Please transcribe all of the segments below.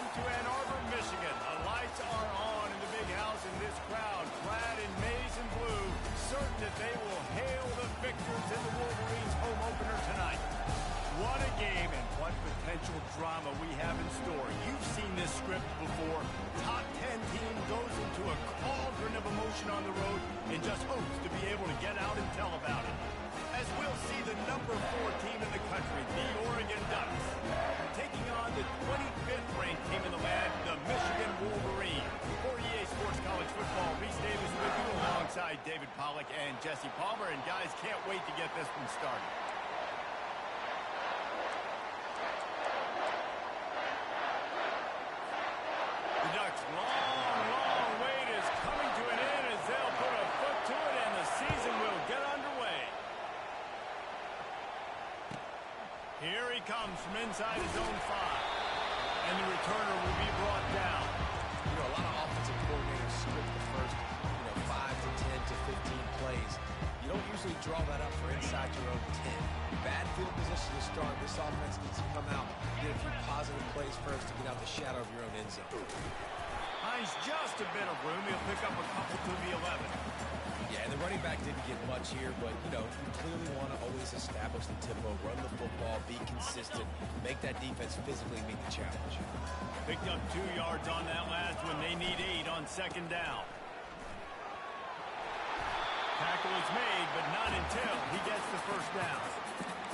Welcome to Ann Arbor, Michigan. The lights are on in the big house, and this crowd, clad in maize and blue, certain that they will hail the victors in the Wolverines' home opener tonight. What a game and what potential drama we have in store. You've seen this script before. Top 10 team goes into a cauldron of emotion on the road and just hopes to be able to get out and tell about it. As we'll see the number 4 team in the country, the Oregon Ducks, taking on the 25th ranked team in the land, the Michigan Wolverines. For EA Sports College Football, Reese Davis with you alongside David Pollack and Jesse Palmer. And guys, can't wait to get this one started. The Ducks' long wait is coming to an end as they'll put a foot to it and the season will get underway. Here he comes from inside his own 5. And the returner will be brought down. You know, a lot of offensive coordinators script the first, 5 to 10 to 15 plays. You don't usually draw that up for inside your own 10. Bad field position to start. This offense needs to come out, get a few positive plays first to get out the shadow of your own end zone. Finds just a bit of room. He'll pick up a couple to the 11. Yeah, and the running back didn't get much here, but, you clearly want to always establish the tempo, run the football, be consistent, make that defense physically meet the challenge. Picked up 2 yards on that last one. They need 8 on second down. Tackle is made, but not until he gets the first down.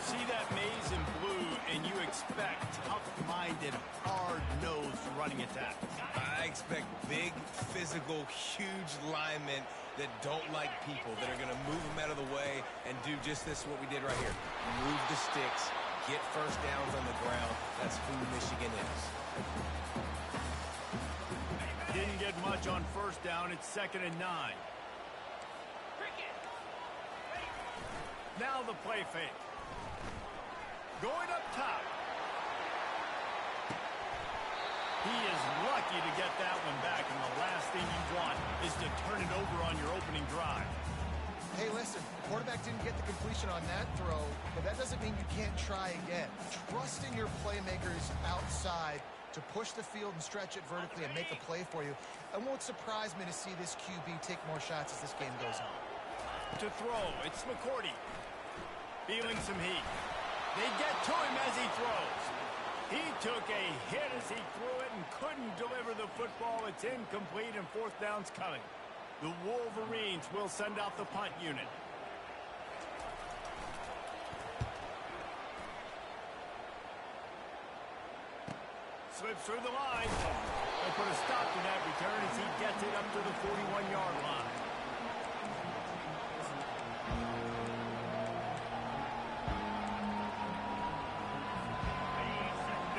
See that maize and blue, and you expect tough-minded, hard-nosed running attacks. I expect big, physical, huge linemen that don't like people, that are going to move them out of the way and do just this, what we did right here. Move the sticks, get first downs on the ground. That's who Michigan is. Didn't get much on first down. It's 2nd and 9. Now the play fake. Going up top. He is lucky to get that one back, and the last thing you want is to turn it over on your opening drive. Hey, listen, quarterback didn't get the completion on that throw, but that doesn't mean you can't try again. Trust in your playmakers outside to push the field and stretch it vertically and make a play for you. It won't surprise me to see this QB take more shots as this game goes on. To throw, it's McCourty. Feeling some heat. They get to him as he throws. He took a hit as he threw it and couldn't deliver the football. It's incomplete and 4th down's coming. The Wolverines will send out the punt unit. Slips through the line. They'll put a stop to that return as he gets it up to the 41-yard line.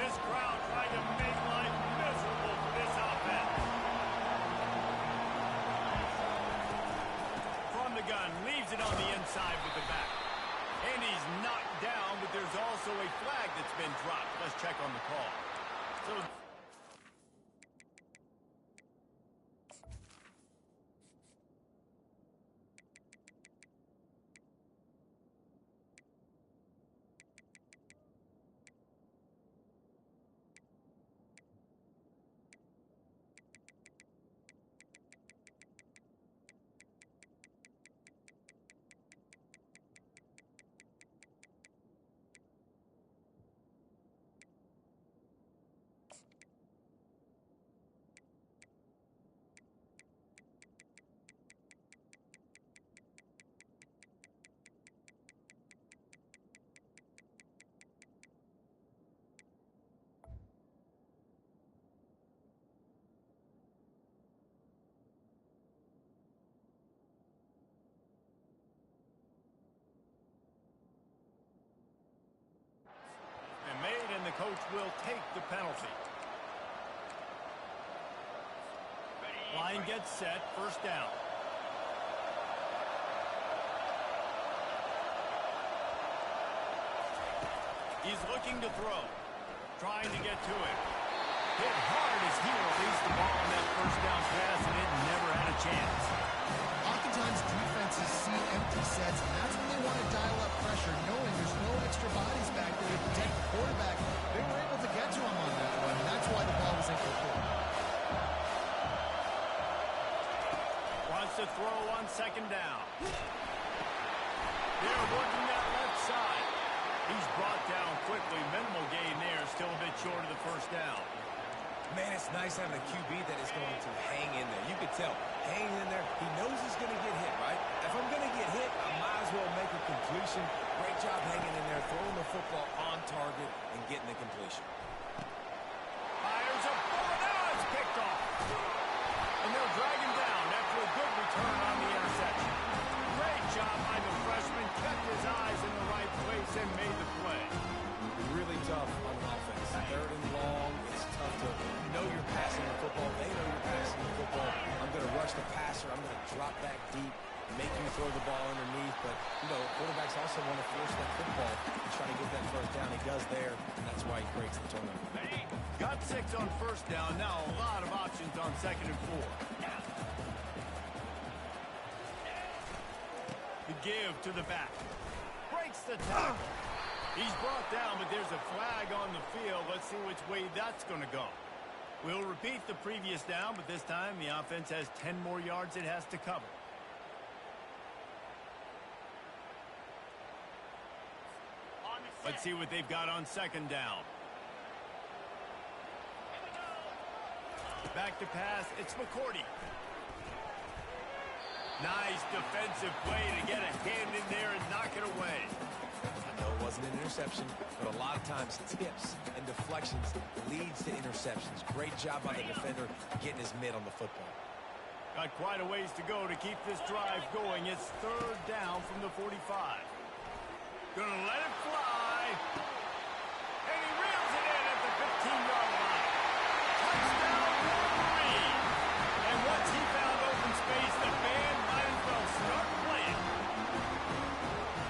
This crowd trying to make life miserable for this offense. From the gun, leaves it on the inside with the back. And he's knocked down, but there's also a flag that's been dropped. Let's check on the call. So and the coach will take the penalty. Line gets set, first down. He's looking to throw, trying to get to it. Hit hard as he released the ball on that first down pass, and it never had a chance. Oftentimes defenses see empty sets, and that's when they want to dial up pressure, knowing there's no extra bodies back there to protect the quarterback. They were able to get to him on that one, and that's why the ball was incomplete. wants to throw on second down. They're working that left side. He's brought down quickly. Minimal gain there. Still a bit short of the first down. Man, it's nice having a QB that is going to hang in there. You can tell, hanging in there, he knows he's going to get hit, right? If I'm going to get hit, I might as well make a completion. Great job hanging in there, throwing the football on target and getting the completion. Fires a ball. Now it's picked off. And they'll drag him down after a good return on the interception. Great job by the freshman. Kept his eyes in the right place and made the play. Really tough on offense. Third and long. It's tough to know you're passing the football. They know you're passing the football. I'm going to rush the passer. I'm going to drop back deep, make you throw the ball underneath. But, you know, quarterbacks also want to force that football and try to get that first down. He does there, and that's why he breaks the turnover. Got 6 on first down. Now a lot of options on second and 4. The give to the back. Breaks the tackle. He's brought down, but there's a flag on the field. Let's see which way that's going to go. We'll repeat the previous down, but this time the offense has 10 more yards it has to cover. Let's see what they've got on second down. Back to pass. It's McCourty. Nice defensive play to get a hand in there and knock it away. No, it wasn't an interception, but a lot of times tips and deflections leads to interceptions. Great job by the defender getting his mitt on the football. Got quite a ways to go to keep this drive going. It's third down from the 45. Gonna let it fly. And he reels it in at the 15-yard line. Touchdown, Wolverine. And once he found open space, the band might as well start playing.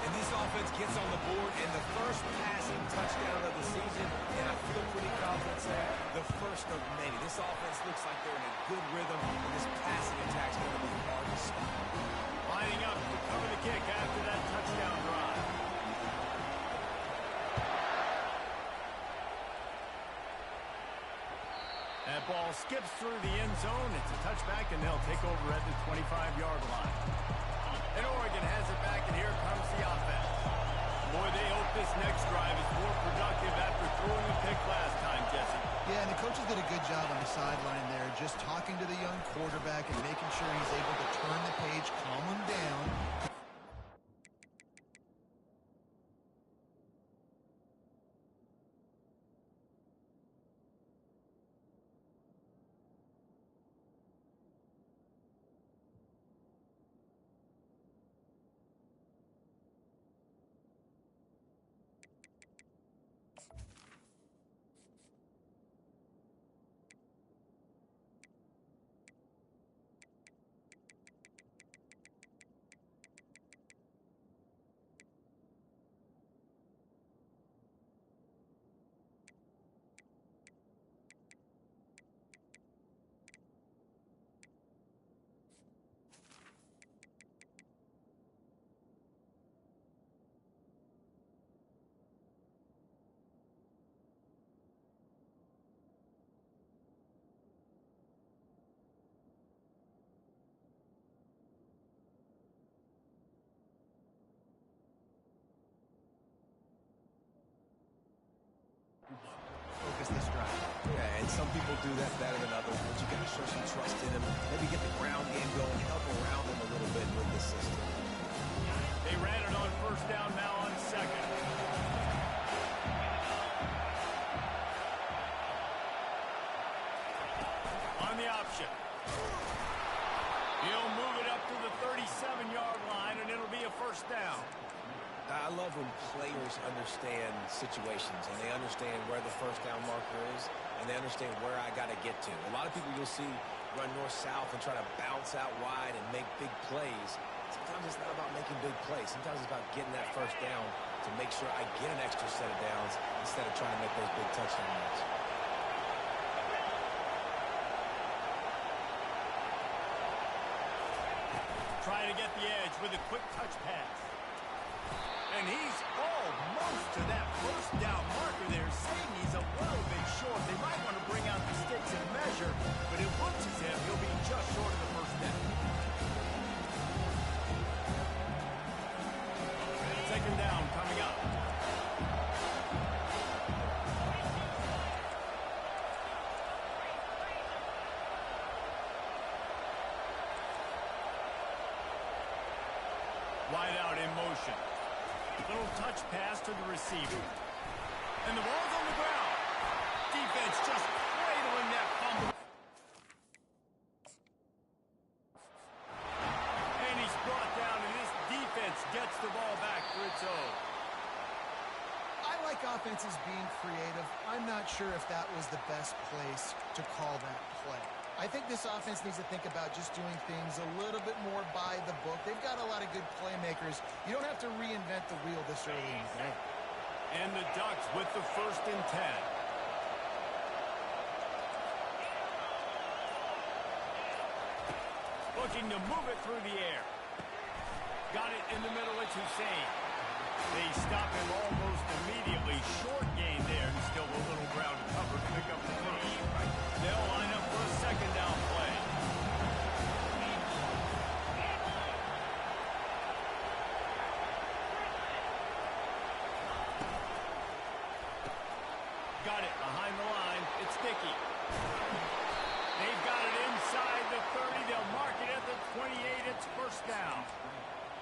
And this offense gets on the board, and the first passing touchdown of the season, and I feel pretty confident saying the first of many. This offense looks like they're in a good rhythm, and this passing attack's going to be hard to stop. Lining up to cover the kick after that touchdown drive. That ball skips through the end zone. It's a touchback, and they'll take over at the 25-yard line. And Oregon has it back, and here comes the offense. Boy, they hope this next drive is more productive after throwing a pick last time, Jesse. Yeah, and the coaches did a good job on the sideline there, just talking to the young quarterback and making sure he's able to turn the page, calm him down. Focus this drive. Yeah, and some people do that better than others, but you got to show some trust in them. Maybe get the ground game going, help around them a little bit with this system. They ran it on first down, now on second. On the option. He'll move it up to the 37-yard line, and it'll be a first down. I love when players understand situations and they understand where the first down marker is and they understand where I got to get to. A lot of people you'll see run north-south and try to bounce out wide and make big plays. Sometimes it's not about making big plays. Sometimes it's about getting that first down to make sure I get an extra set of downs instead of trying to make those big touchdown runs. Trying to get the edge with a quick touch pass. And he's almost to that first down marker there, saying he's a little bit short. They might want to bring out the sticks and measure, but it looks as if he'll be just short of the first down. Wide out in motion. Little touch pass to the receiver. And the ball's on the ground. Defense just cradling that fumble. And he's brought down, and this defense gets the ball back for its own. I like offenses being creative. I'm not sure if that was the best place to call that play. I think this offense needs to think about just doing things a little bit more by the book. They've got a lot of good playmakers. You don't have to reinvent the wheel this early in the game. And the Ducks with the 1st and 10. Looking to move it through the air. Got it in the middle. It's Hussein. They stop him almost immediately. Short gain there. And still a little ground to cover to pick up the finish. They'll line up for a 2nd down play. Got it behind the line. It's Dickey. They've got it inside the 30. They'll mark it at the 28. It's 1st down.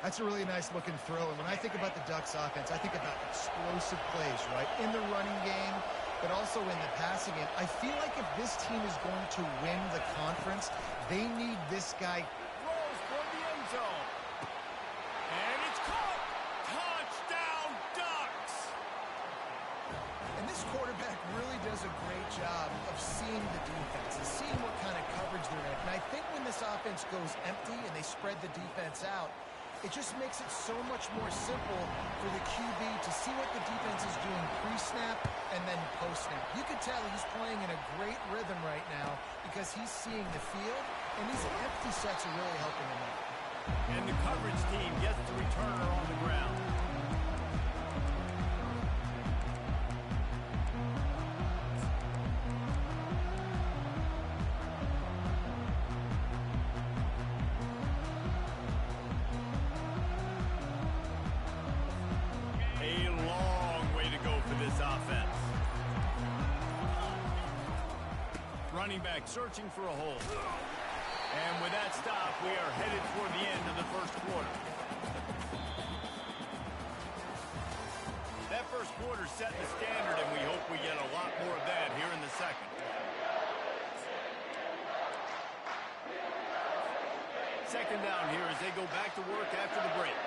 That's a really nice looking throw. And when I think about the Ducks offense, I think about explosive plays, right? In the running game, but also in the passing game. I feel like if this team is going to win the conference, they need this guy. Rolls for the end zone. And it's caught. Touchdown, Ducks. And this quarterback really does a great job of seeing the defense and seeing what kind of coverage they're in. And I think when this offense goes empty and they spread the defense out, it just makes it so much more simple for the QB to see what the defense is doing pre-snap and then post-snap. You can tell he's playing in a great rhythm right now because he's seeing the field, and these empty sets are really helping him out. And the coverage team gets the returner on the ground. Running back searching for a hole. And with that stop, we are headed toward the end of the 1st quarter. That 1st quarter set the standard, and we hope we get a lot more of that here in the 2nd. Second down here as they go back to work after the break.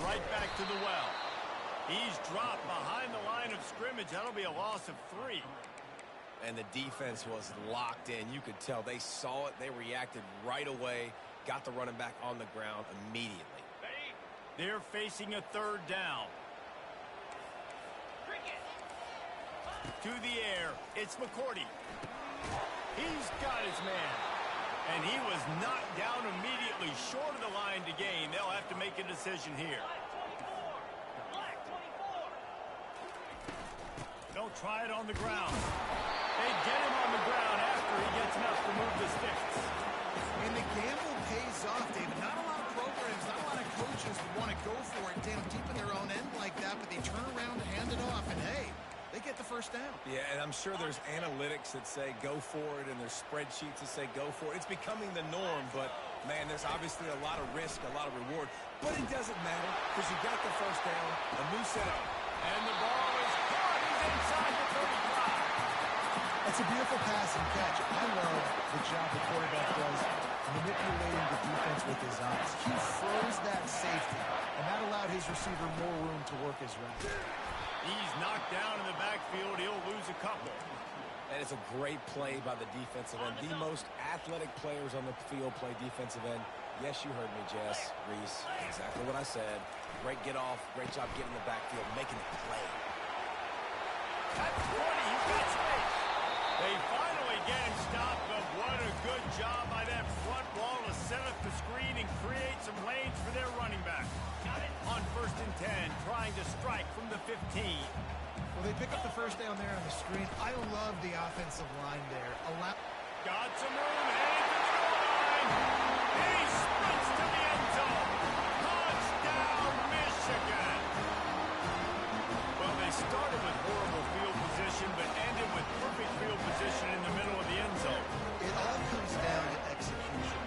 Right back to the well. He's dropped behind the line of scrimmage. That'll be a loss of 3. And the defense was locked in. You could tell they saw it. They reacted right away. Got the running back on the ground immediately. They're facing a 3rd down. To the air. It's McCourty. He's got his man. And he was knocked down immediately short of the line to gain. They'll have to make a decision here. They'll try it on the ground. They get him on the ground after he gets enough to move the sticks. And the gamble pays off, David. Not a lot of programs, not a lot of coaches would want to go for it down deep in their own end like that, but they turn around and hand it off, and hey, they get the 1st down. Yeah, and I'm sure there's analytics that say go for it, and there's spreadsheets that say go for it. It's becoming the norm, but, man, there's obviously a lot of risk, a lot of reward. But it doesn't matter because you got the 1st down, a new setup. And the ball is caught. He's inside the 35. That's a beautiful pass and catch. I love the job the quarterback does manipulating the defense with his eyes. He froze that safety, and that allowed his receiver more room to work his route. He's knocked down in the backfield. He'll lose a couple. And it's a great play by the defensive end. The most athletic players on the field play defensive end. Yes, you heard me, Jess, Reese. Exactly what I said. Great get off. Great job getting in the backfield, making the play. That's 20. He's got space. They finally get him stopped, but what a good job by that front wall to set up the screen and create some lanes for their running back. On 1st and 10, trying to strike from the 15. Well, they pick up the 1st down there on the screen. I love the offensive line there. Got some room, headed to the goal line. He sprints to the end zone. Touchdown, Michigan. Well, they started with horrible field position, but ended with perfect field position in the middle of the end zone. It all comes down to execution.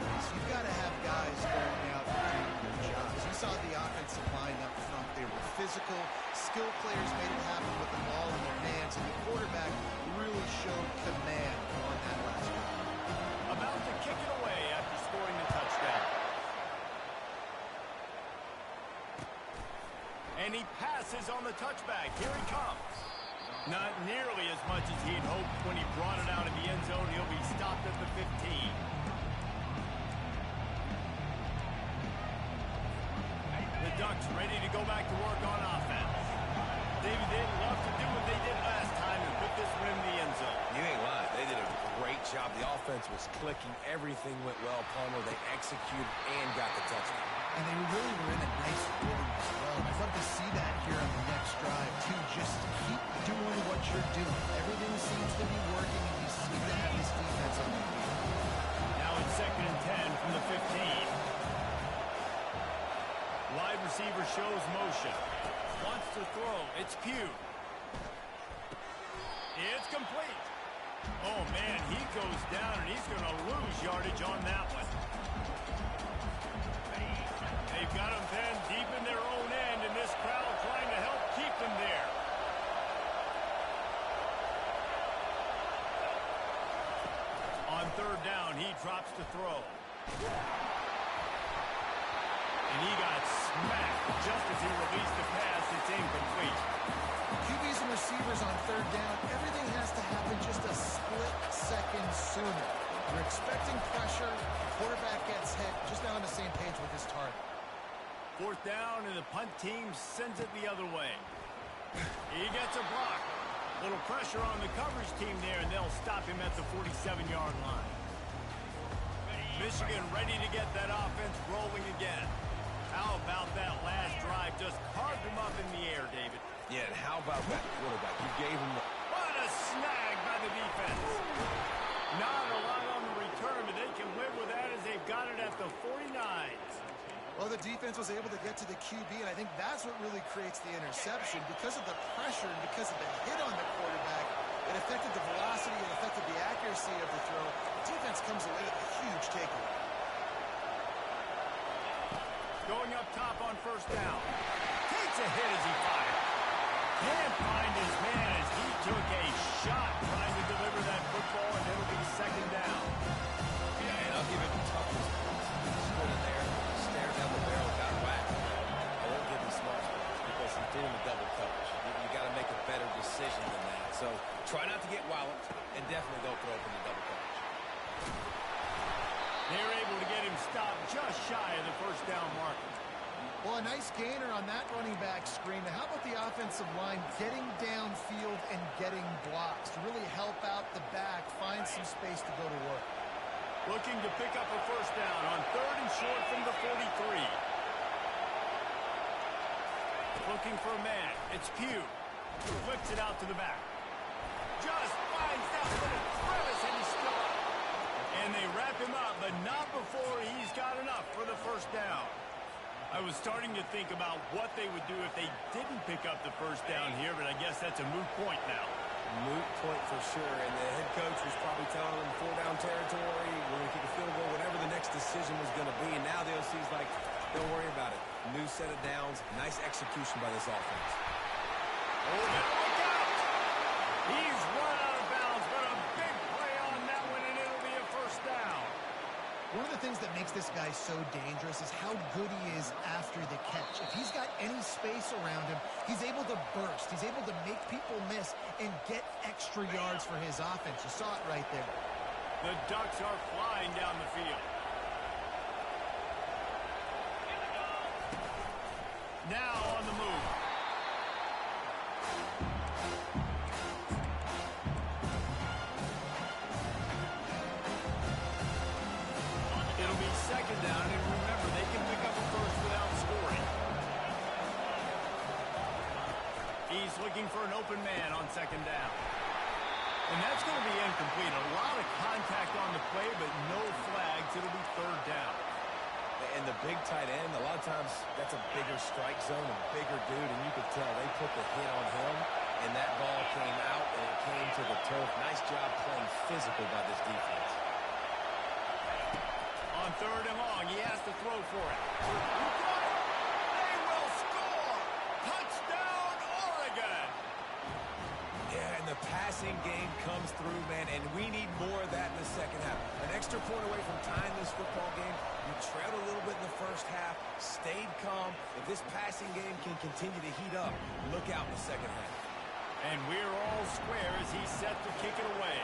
he passes on the touchback. Here he comes. Not nearly as much as he'd hoped when he brought it out of the end zone. He'll be stopped at the 15. The Ducks ready to go back to work on offense. David, they'd love to do what they did last time and put this one in the end zone. You ain't lying. They did a great job. The offense was clicking. Everything went well, Palmer. They executed and got the touchdown. And they really were in a nice rhythm as well. I'd love to see that here on the next drive, too. Just keep doing what you're doing. Everything seems to be working, and you seem to have this defense on the field. Now it's 2nd and 10 from the 15. Wide receiver shows motion. Wants to throw. It's Pugh. It's complete. Oh, man, he goes down, and he's going to lose yardage on that one. They've got him pinned deep in their own end, and this crowd trying to help keep them there. On 3rd down, he drops to throw. And he got smacked just as he released the pass. It's incomplete. QBs and receivers on 3rd down, everything has to happen just a split second sooner. You're expecting pressure, quarterback gets hit, just not on the same page with his target. 4th down, and the punt team sends it the other way. He gets a block. Little pressure on the coverage team there, and they'll stop him at the 47-yard line. Michigan ready to get that offense rolling again. How about that last drive? Just carved him up in the air, David. Yeah, and how about that quarterback? You gave him the... What a snag by the defense. Not a lot on the return, but they can live with that as they've got it at the 49s. Well, the defense was able to get to the QB, and I think that's what really creates the interception. Because of the pressure and because of the hit on the quarterback, it affected the velocity, it affected the accuracy of the throw. The defense comes away with a huge takeaway. Going up top on 1st down. Takes a hit as he fired. Can't find his man as he took a shot trying to deliver that football, and it'll be 2nd down. Yeah, and I'll give him toughness. Stood in there, stared down the barrel, got whacked. I won't give him smart spots because he's doing the double coverage. You got to make a better decision than that. So try not to get walloped, and definitely don't throw up in the double coverage. They're able to get him stopped just shy of the 1st down marker. Well, a nice gainer on that running back screen. Now, how about the offensive line getting downfield and getting blocks to really help out the back, find some space to go to work? Looking to pick up a 1st down on 3rd and short from the 43. Looking for a man. It's Pugh. Flips it out to the back. Just finds that little crevice, and he's still up. And they wrap him up, but not before he's got enough for the 1st down. I was starting to think about what they would do if they didn't pick up the 1st down here, but I guess that's a moot point now. Moot point for sure, and the head coach was probably telling them 4-down territory, we're going to kick a field goal, whatever the next decision was going to be, and now the OC's like, don't worry about it. New set of downs, nice execution by this offense. Oh, better look out! He's run out of bounds, but a big play on that one, and it'll be a 1st down. One of the things that makes this guy so dangerous is how good he is after the catch. If he's got any space around him, he's able to burst. He's able to make people miss and get extra yards for his offense. You saw it right there. The Ducks are flying down the field. Now on the move. It'll be 2nd down, and remember, they can pick up a 1st without scoring. He's looking for an open man on 2nd down. And that's going to be incomplete. A lot of contact on the play, but no flags. It'll be 3rd down. And the big tight end, a lot of times that's a bigger strike zone, a bigger dude, and you could tell they put the hit on him, and that ball came out, and it came to the turf. Nice job playing physical by this defense. On 3rd and long, he has to throw for it. They will score! Touchdown, Oregon! Yeah, and the passing game comes through, man, and we need more of that in the 2nd half. An extra point away from tying this football game. You trailed a little bit in the first half, stayed calm. If this passing game can continue to heat up, look out in the second half. And we're all square as he's set to kick it away.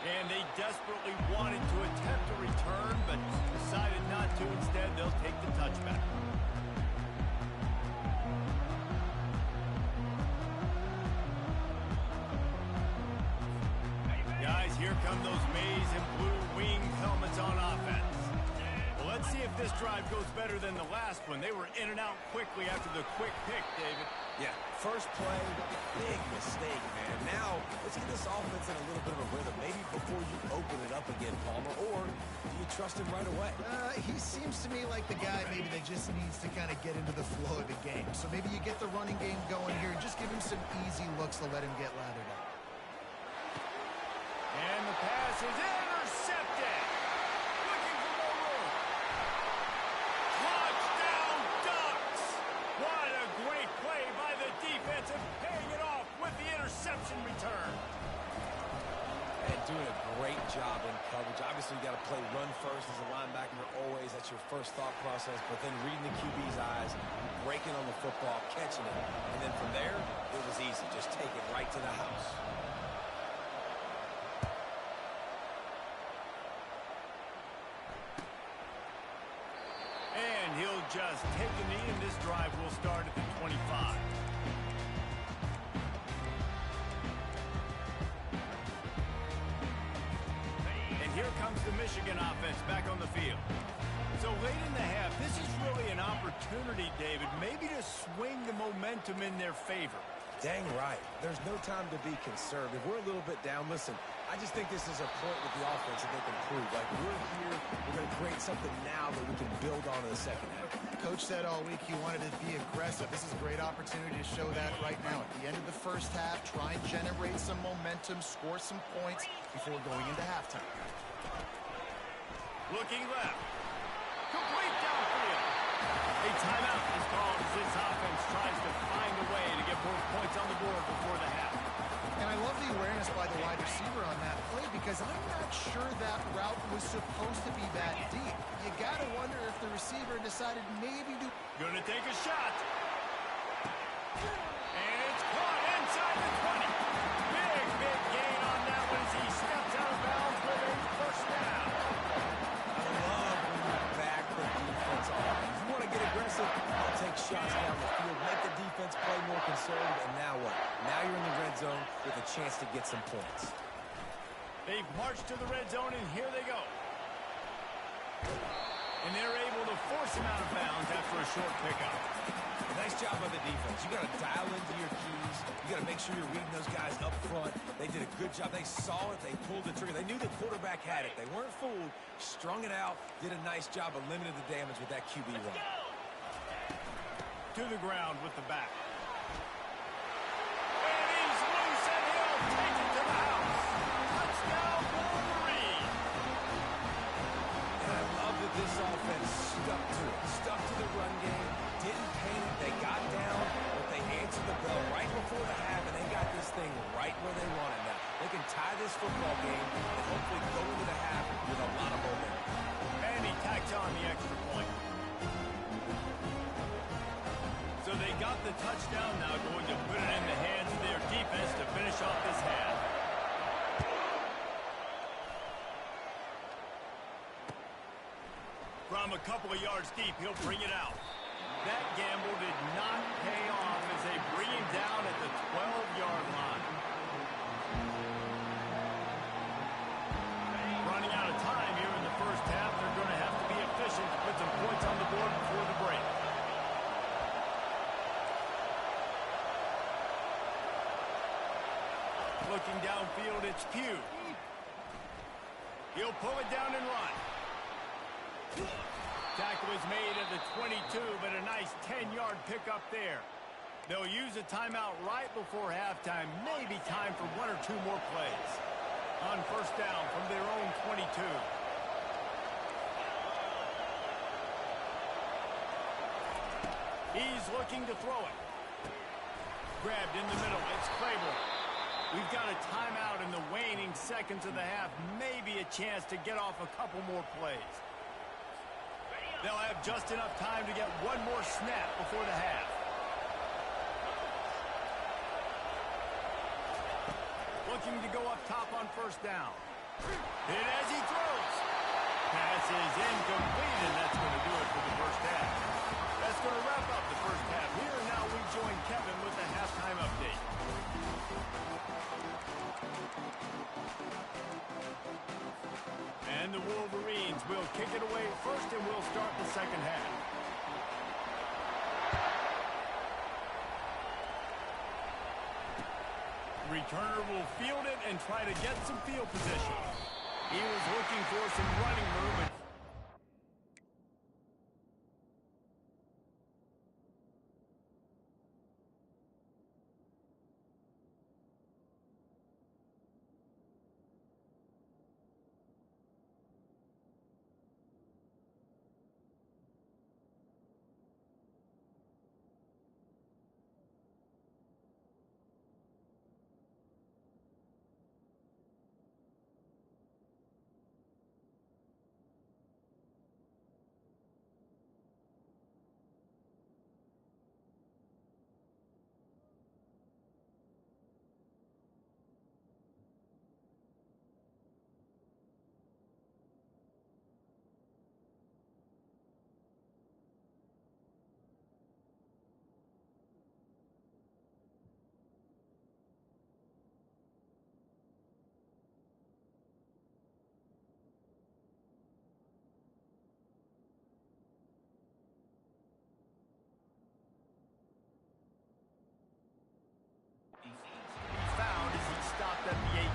And they desperately wanted to attempt a return, but decided not to. Instead, they'll take the touchback. Guys, here come those maize and blue wing helmets on offense. Well, let's see if this drive goes better than the last one. They were in and out quickly after the quick pick, David. Yeah, first play, big mistake, man. Now, let's get this offense in a little bit of a rhythm. Maybe before you open it up again, Palmer, or do you trust him right away? He seems to me like the guy maybe that just needs to kind of get into the flow of the game. So maybe you get the running game going here. Just give him some easy looks to let him get lathered up. And the pass is intercepted. Looking for more room. Touchdown Ducks. What a great play by the defense and paying it off with the interception return. And doing a great job in coverage. Obviously, you got to play run first as a linebacker always. That's your first thought process. But then reading the QB's eyes, breaking on the football, catching it. And then from there, it was easy. Just take it right to the house. And he'll just take a knee, and this drive will start at the 25. And here comes the Michigan offense back on the field. So late in the half, this is really an opportunity, David, maybe to swing the momentum in their favor. Dang right. There's no time to be concerned. If we're a little bit down, listen, I just think this is a point with the offense that they can prove. Like, we're here, we're going to create something now that we can build on in the second half. Coach said all week he wanted to be aggressive. This is a great opportunity to show that right now. At the end of the first half, try and generate some momentum, score some points before going into halftime. Looking left. Complete downfield. A timeout is called as this offense tries to find a way to get more points on the board before the half. And I love the awareness by the wide receiver on that play because I'm not sure that route was supposed to be that deep. You got to wonder if the receiver decided maybe to... Gonna take a shot. And it's caught inside the 20. Big gain on that one as he steps out of bounds with a first down. I love when you back the defense off. If you want to get aggressive, I'll take shots down the field, make the defense play more conservative, and now what? Now you're in the red zone with a chance to get some points. They've marched to the red zone, and here they go. And they're able to force him out of bounds after a short pickup. Nice job by the defense. You got to dial into your keys. You got to make sure you're reading those guys up front. They did a good job. They saw it. They pulled the trigger. They knew the quarterback had it. They weren't fooled. Strung it out. Did a nice job of limiting the damage with that QB run. To the ground with the back. And he's loose, and he'll take it to the house. Touchdown, Wolverine. And I love that this offense stuck to it. Stuck to the run game. Didn't panic. They got down, but they answered the bell right before the half, and they got this thing right where they want it now. They can tie this football game and hopefully go into the half with a lot of momentum. And he tacks on the extra point. So they got the touchdown, now going to put it in the hands of their defense to finish off this half. From a couple of yards deep, he'll bring it out. That gamble did not pay off as they bring him down at the 12-yard line. Running out of time here in the first half, they're going to have to be efficient to put some points on the board before the break. Looking downfield, it's Pugh. He'll pull it down and run. Tackle is made at the 22, but a nice 10-yard pickup there. They'll use a timeout right before halftime. Maybe time for one or two more plays. On first down from their own 22. He's looking to throw it. grabbed in the middle. It's Claiborne. We've got a timeout in the waning seconds of the half. Maybe a chance to get off a couple more plays. They'll have just enough time to get one more snap before the half. Looking to go up top on first down. Hit as he throws. Pass is incomplete, and that's going to do it for the first half. That's going to wrap up the first half. Here now we join Kevin with the halftime update. And the Wolverines will kick it away first, and we'll start the second half. Returner will field it and try to get some field position. He was looking for some running room. Stopped at the 18.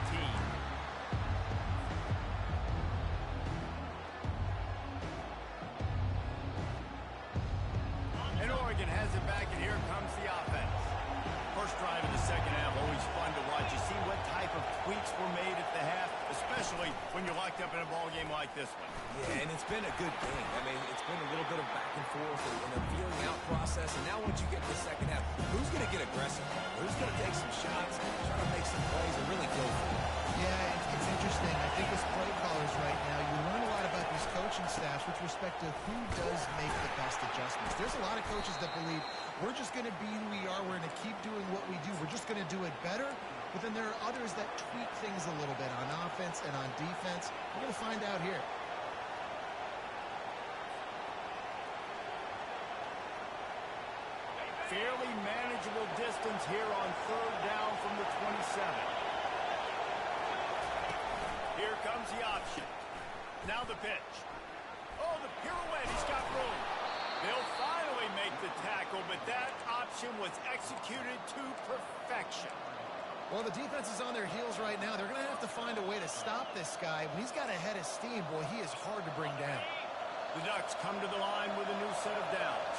And Oregon has it back, and here comes the offense. First drive of the second half, always fun to watch. You see what type of tweaks were made at the half, especially when you're locked up in a ball game like this one. Yeah, and it's been a good game. I mean, it's been a little bit of back and forth and a feeling out process. And now once you get to the second half, who's going to get aggressive? Who's going to take some shots, try to make some plays, and really go for it? Yeah, it's interesting. I think as play callers right now, you learn a lot about these coaching staffs with respect to who does make the best adjustments. There's a lot of coaches that believe we're just going to be who we are. We're going to keep doing what we do. We're just going to do it better. But then there are others that tweak things a little bit on offense and on defense. We're going to find out here. Fairly manageable distance here on third down from the 27. Here comes the option. Now the pitch. Oh, the pirouette. He's got room. They'll finally make the tackle, but that option was executed to perfection. Well, the defense is on their heels right now. They're going to have to find a way to stop this guy. When he's got a head of steam, boy, he is hard to bring down. The Ducks come to the line with a new set of downs.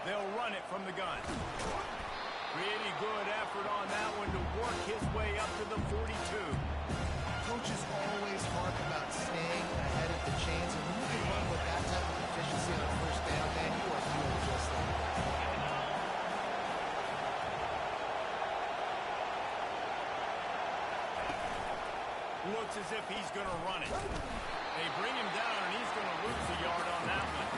They'll run it from the gun. Pretty good effort on that one to work his way up to the 42. Coaches always harp about staying ahead of the chains, and when you can run with that type of efficiency on first down, man, you are doing just that. Looks as if he's going to run it. They bring him down, and he's going to lose a yard on that one.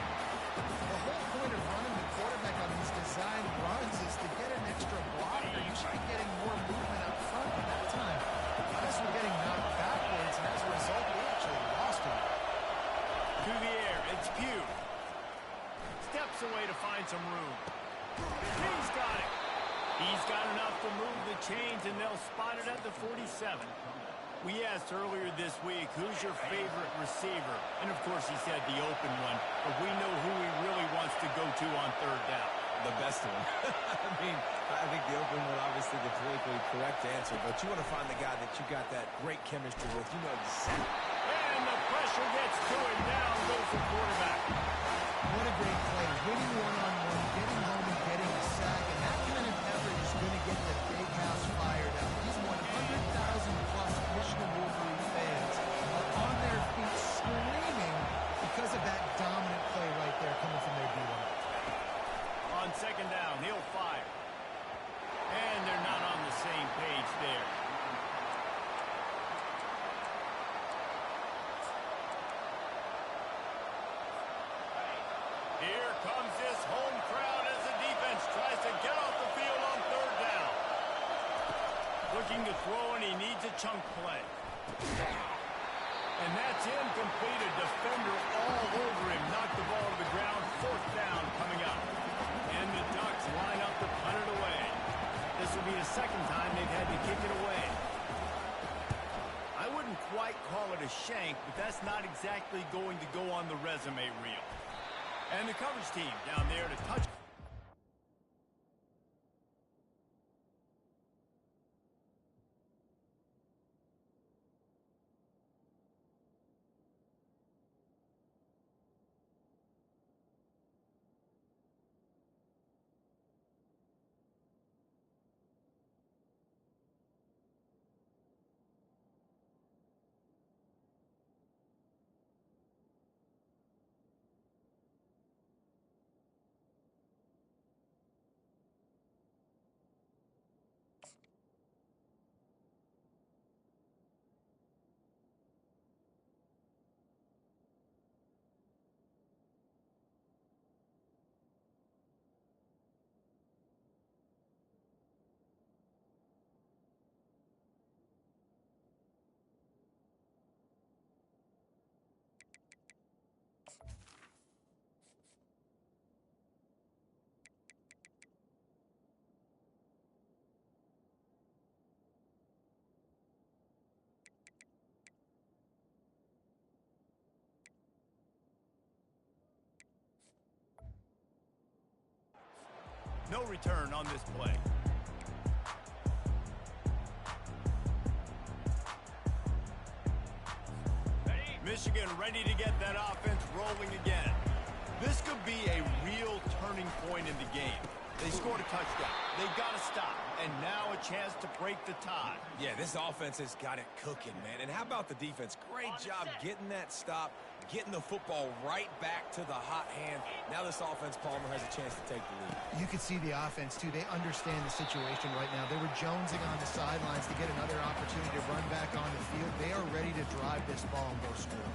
The whole point of running the quarterback on these design runs is to get an extra blocker. You should be getting more movement up front at that time. Guys were getting knocked backwards, and as a result, they actually lost him. To the air, it's Pugh. Steps away to find some room. He's got it. He's got enough to move the chains, and they'll spot it at the 47. We asked earlier this week, who's your favorite receiver? And, of course, he said the open one. But we know who he really wants to go to on third down. The best one. I think the open one, obviously, the politically correct answer. But you want to find the guy that you got that great chemistry with. You know exactly. And the pressure gets to him. Down goes the quarterback. What a great play. Winning one-on-one, getting home and getting a sack. And that kind of effort is going to get the big house fired up. These 100,000-plus Michigan Wolverine fans are on their feet screaming because of that dominant play comes this home crowd as the defense tries to get off the field on third down. Looking to throw, and he needs a chunk play. And that's incomplete. A defender all over him. Knocked the ball to the ground. Fourth down coming up. And the Ducks line up to punt it away. This will be the second time they've had to kick it away. I wouldn't quite call it a shank, but that's not exactly going to go on the resume reel. And the coverage team down there to touch. No return on this play. Michigan ready to get that offense rolling again. This could be a real turning point in the game. They scored a touchdown. They got to stop. And now a chance to break the tie. Yeah, this offense has got it cooking, man. And how about the defense? Great job getting that stop, getting the football right back to the hot hand. Now this offense, Palmer, has a chance to take the lead. You could see the offense, too. They understand the situation right now. They were jonesing on the sidelines to get another opportunity to run back on the field. They are ready to drive this ball and go score.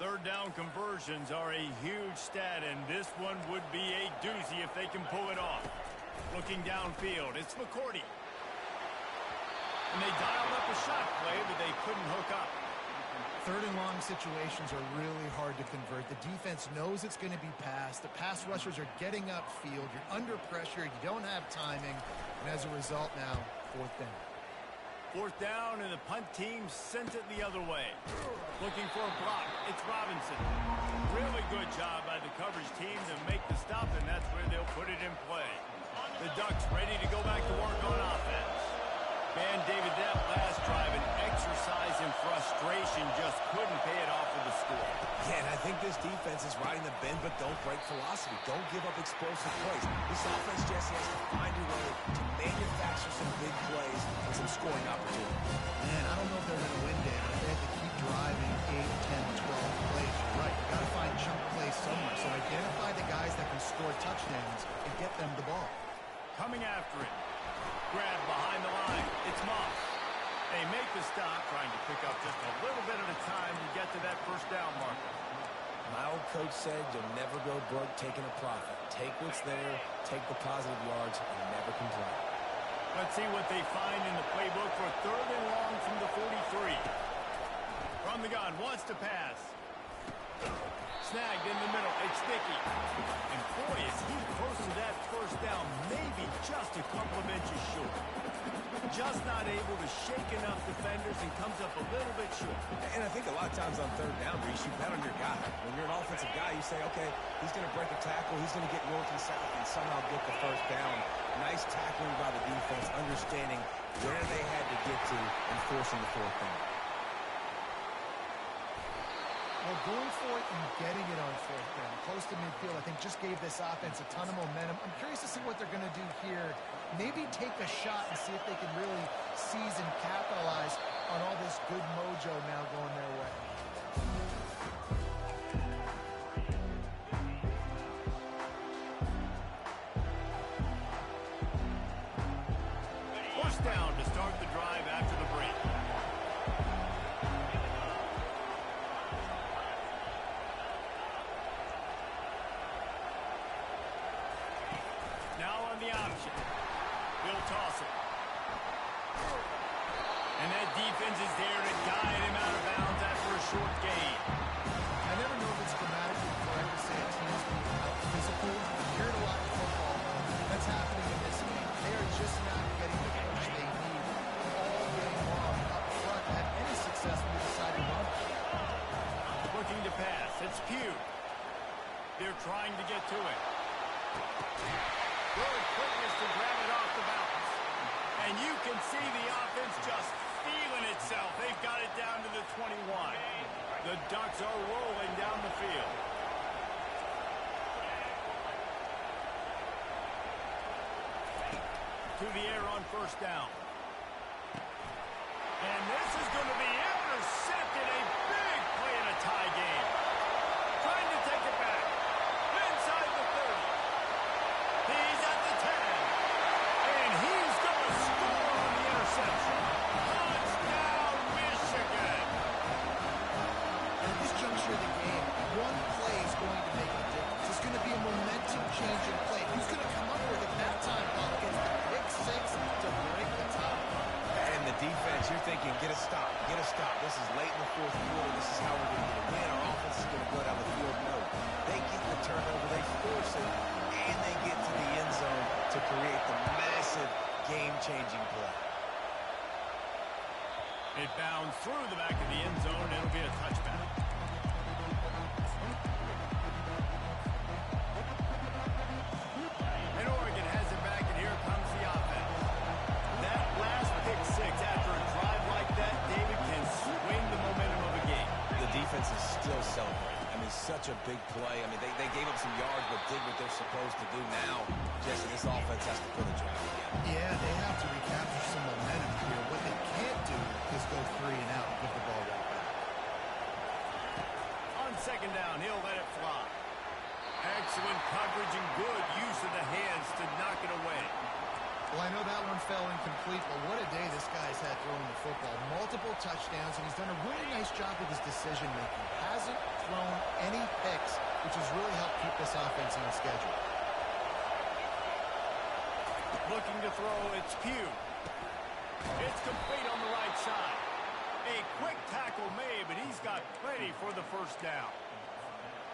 Third down conversions are a huge stat, and this one would be a doozy if they can pull it off. Looking downfield, it's McCourty. And they dialed up a shot play, but they couldn't hook up. Third and long situations are really hard to convert. The defense knows it's going to be passed. The pass rushers are getting upfield. You're under pressure. You don't have timing. And as a result now, fourth down. Fourth down, and the punt team sent it the other way. Looking for a block. It's Robinson. Really good job by the coverage team to make the stop, and that's where they'll put it in play. The Ducks ready to go back to work on offense. Man, David, that last drive, an exercise in frustration, just couldn't pay it off with the score. Yeah, and I think this defense is riding the bend but don't break philosophy. Don't give up explosive plays. This offense just has to find a way to manufacture some big plays and some scoring opportunities. Man, I don't know if they're going to win, David. If they have to keep driving 8, 10, 12 plays, you're right. You got to find chunk plays somewhere. So identify the guys that can score touchdowns and get them the ball. Coming after it. Grab behind the line. It's Moss. They make the stop, trying to pick up just a little bit at a time to get to that first down marker. My old coach said you'll never go broke taking a profit. Take what's there, take the positive yards, and never complain. Let's see what they find in the playbook for third and long from the 43. From the gun, wants to pass. Snagged in the middle. It's Dickey. And boy, is he close to that first down, maybe just a couple of inches short. Just not able to shake enough defenders and comes up a little bit short. And I think a lot of times on third down, Reese, you bet on your guy. When you're an offensive guy, you say, okay, he's going to break a tackle, he's going to get north and south and somehow get the first down. Nice tackling by the defense, understanding where they had to get to and forcing the fourth down. Well, going for it and getting it on fourth down, close to midfield, I think just gave this offense a ton of momentum. I'm curious to see what they're going to do here. Maybe take a shot and see if they can really seize and capitalize on all this good mojo now going their way. down to start the drive after the break. Now on the option. He'll toss it. And that defense is there to guide him out of bounds after a short gain. I never know if it's grammatically correct to say a team's being out physical. You hear it a lot in football. That's happening in this game. They are just not getting the push they need all game long up front to have any success when they decide to run. Looking to pass. It's Pugh. They're trying to get to it. Good quickness to grab it off the bounce. And you can see the offense just feeling itself. They've got it down to the 21. The Ducks are rolling down the field. To the air on first down. And this is going to be intercepted. A big play in a tie game. Trying to take it back. Inside the 30. He's at the 10. And he's going to score on the interception. Touchdown, Michigan. At this juncture of the game, one play is going to make a difference. It's going to be a momentum-changing play. Who's going to come up with it that time? Ball gets the pick six to break the tie. And the defense, you're thinking, get a stop, get a stop. This is late in the fourth quarter. This is how we're going to get a win. Our offense is going to go down the field. No. They get the turnover, they force it, and they get to the end zone to create the massive game-changing play. It bounds through the back of the end zone. It'll be a touchback. And Oregon has it back, and here comes the offense. That last pick six after a drive like that, David, can swing the momentum of a game. The defense is still celebrating. I mean, such a big play. I mean, they gave up some yards, but did what they're supposed to do. Now, Jesse, this offense has to put a drive again. Yeah, they have to recapture some momentum here. What they can't do is go 3 and out and give the ball right back. On second down, he'll let it fly. Excellent coverage and good use of the hands to knock it away. Well, I know that one fell incomplete, but what a day this guy's had throwing the football. Multiple touchdowns, and he's done a really nice job with his decision-making. Hasn't thrown any picks, which has really helped keep this offense on schedule. Looking to throw, it's Pugh. It's complete on the right side. A quick tackle made, but he's got plenty for the first down.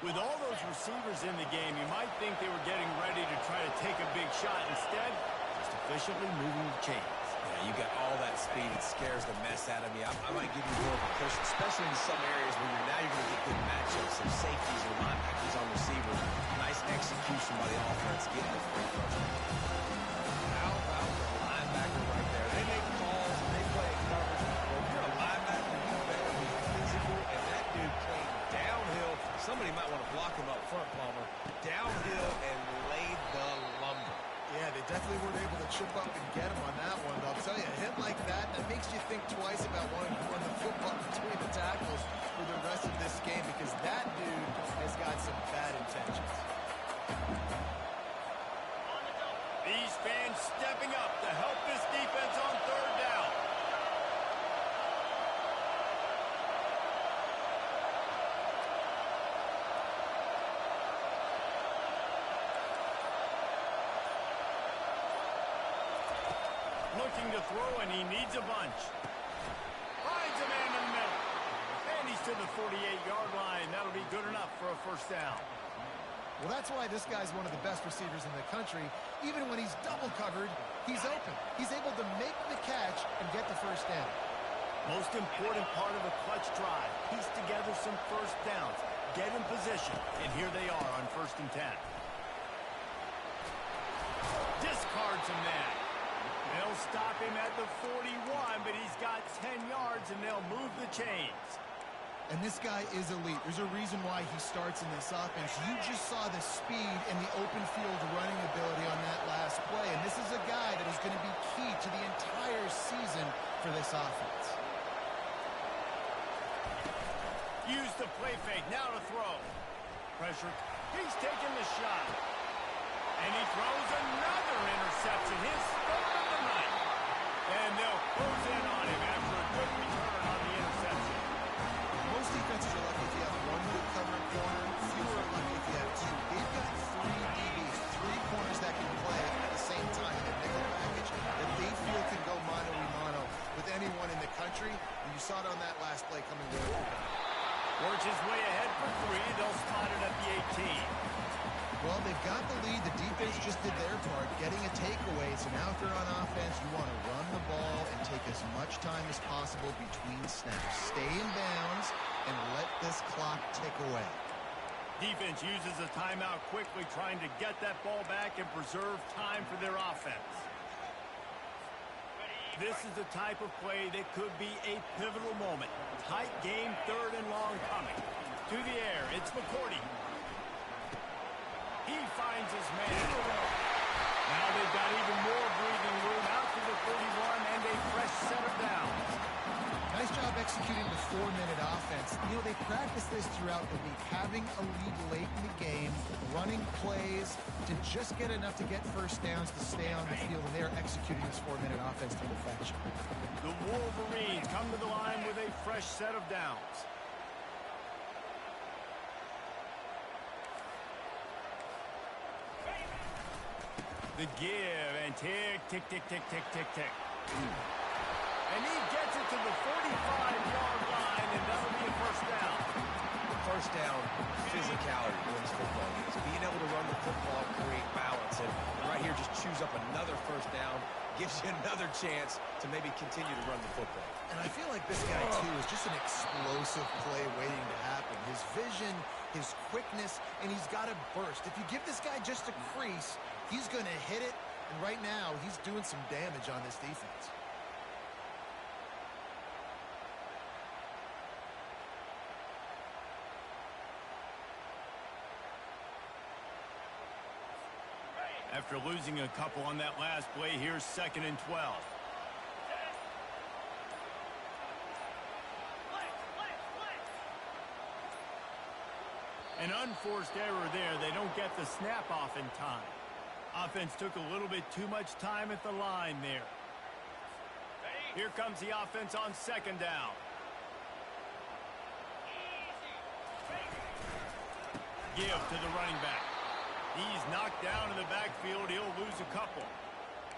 With all those receivers in the game, you might think they were getting ready to try to take a big shot. Instead, just efficiently moving the chains. Yeah, you got all that speed. It scares the mess out of me. I might give you more of a push, especially in some areas where now you're going to get good matchups, some safeties or linebackers on receivers. Nice execution by the offense, getting the free first down. How about the linebacker right there? They make calls and they play coverage. Well, if you're a linebacker, you better be physical, and that dude came downhill. Somebody might want to block him up front, Palmer. Downhill and laid the lumber. Yeah, they definitely weren't able to chip up and get him on that one. But I'll tell you, a hit like that makes you think twice about wanting to run the football between the tackles for the rest of this game, because that dude has got some bad intentions. These fans stepping up to help this defense on third down. Looking to throw, and he needs a bunch. Finds a man in the middle. And he's to the 48-yard line. That'll be good enough for a first down. Well, that's why this guy's one of the best receivers in the country. Even when he's double covered, he's open. He's able to make the catch and get the first down. Most important part of a clutch drive. Piece together some first downs. Get in position. And here they are on 1st and 10. Discards a man. They'll stop him at the 41, but he's got 10 yards, and they'll move the chains. And this guy is elite. There's a reason why he starts in this offense. You just saw the speed and the open field running ability on that last play, and this is a guy that is going to be key to the entire season for this offense. Use the play fake, now to throw. Pressure, he's taking the shot. And he throws another interception, his third of the night. And saw it on that last play coming really good. Works his way ahead for 3. They'll spot it at the 18. Well, they've got the lead. The defense just did their part, getting a takeaway. So now if they're on offense, you want to run the ball and take as much time as possible between snaps. Stay in bounds and let this clock tick away. Defense uses a timeout quickly, trying to get that ball back and preserve time for their offense. This is the type of play that could be a pivotal moment. Tight game, 3rd and long coming. To the air, it's McCourty. He finds his man. Now they've got even more breathing room out to the 31 and a fresh set of downs. Nice job executing the 4-minute offense. You know, they practice this throughout the week, having a lead late in the game, running plays to just get enough to get first downs to stay on the field, and they're executing this 4-minute offense to perfection. The Wolverines come to the line with a fresh set of downs. The give and tick, tick, tick, tick, tick, tick, tick. And he gets it to the 45-yard line, and that'll be a first down. First down, physicality wins football games. Being able to run the football, create balance, and right here just choose up another first down, gives you another chance to maybe continue to run the football. And I feel like this guy, too, is just an explosive play waiting to happen. His vision, his quickness, and he's got a burst. If you give this guy just a crease, he's going to hit it, and right now he's doing some damage on this defense. After losing a couple on that last play, here's 2nd and 12. An unforced error there. They don't get the snap off in time. Offense took a little bit too much time at the line there. Here comes the offense on 2nd down. Give to the running back. He's knocked down in the backfield. He'll lose a couple.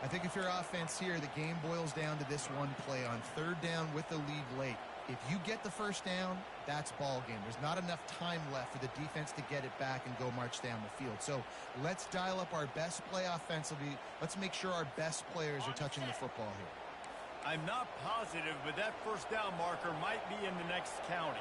I think if you're offense here, the game boils down to this one play on 3rd down with the lead late. If you get the first down, that's ball game. There's not enough time left for the defense to get it back and go march down the field. So let's dial up our best play offensively. Let's make sure our best players are touching the football here. I'm not positive, but that first down marker might be in the next county.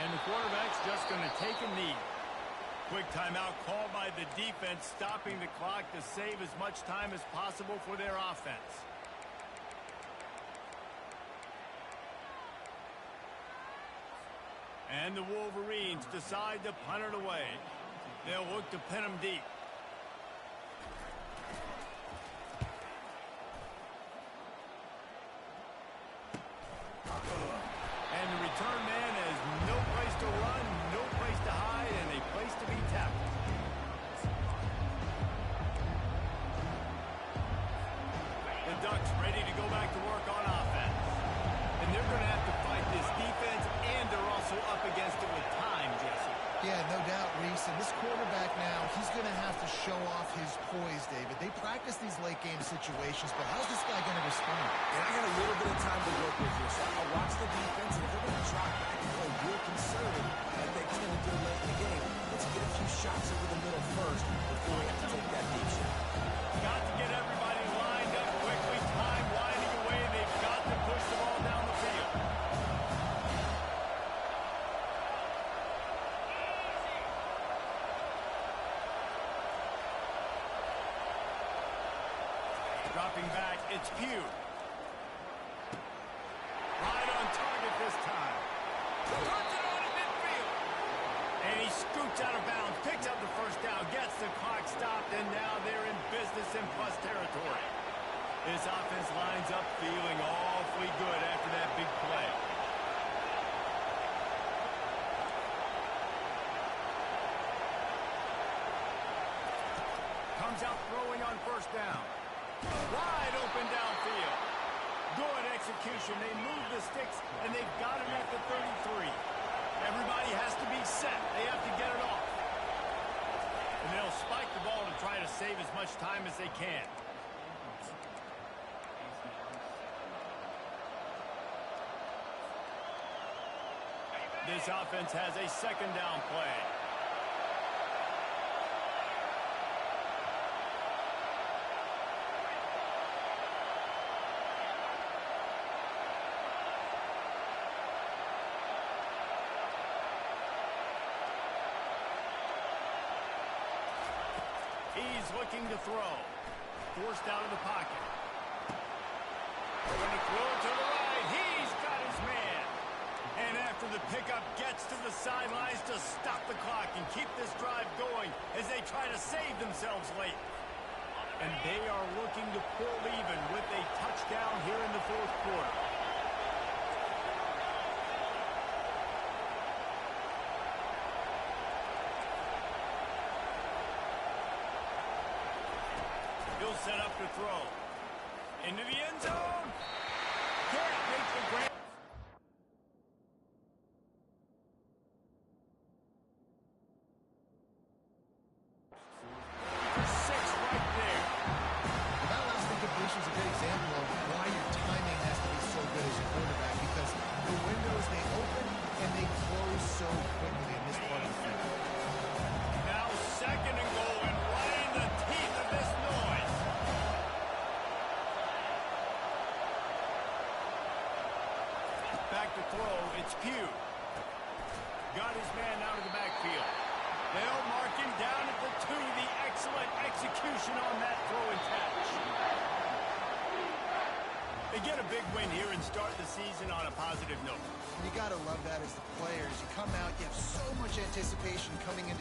And the quarterback's just going to take a knee. Quick timeout called by the defense, stopping the clock to save as much time as possible for their offense. And the Wolverines decide to punt it away. They'll look to pin them deep. And the return man has no place to run, no place to hide, and a place to be tackled. The Ducks ready to go back to work on offense. And they're going to have to fight this defense, and they're also up against it with time, Jesse. Yeah, no doubt, Reese. And this quarterback now, he's going to have to show off his poise, David. They practice these late-game situations, but how's this guy going to respond? And I got a little bit of time to work with here, so I'll watch the defense, and if they're going to drop back and play real conservative, like they tend to do late in the game, let's get a few shots over the middle first before we have to take that deep shot. Got to get everybody lined up quickly. Time winding away. They've got to push the ball down the field. Dropping back, it's Pugh. Right on target this time. Puts it on in midfield. And he scoots out of bounds, picks up the first down, gets the clock stopped, and now they're in business in plus territory. This offense lines up feeling awfully good after that big play. Comes out throwing on first down. Wide open downfield. Good execution. They move the sticks, and they've got it at the 33. Everybody has to be set. They have to get it off. And they'll spike the ball to try to save as much time as they can. This offense has a second down play. He's looking to throw. Forced out of the pocket. Going to throw it to the right. He's got his man. And after the pickup gets to the sidelines to stop the clock and keep this drive going as they try to save themselves late. And they are looking to pull even with a touchdown here in the fourth quarter. He'll set up to throw. Into the end zone. Can't make the grab. For 6 right there. Well, that last incompletion is a good example of why your timing has to be so good as a quarterback, because the windows, they open and they close so quickly in this part of the field. Now second and goal, and right in the teeth of this noise. Back to throw, it's Pugh. Got his man out of the backfield. They'll mark him down at the 2. The excellent execution on that throw and catch. They get a big win here and start the season on a positive note. You got to love that as the players. You come out, you have so much anticipation coming into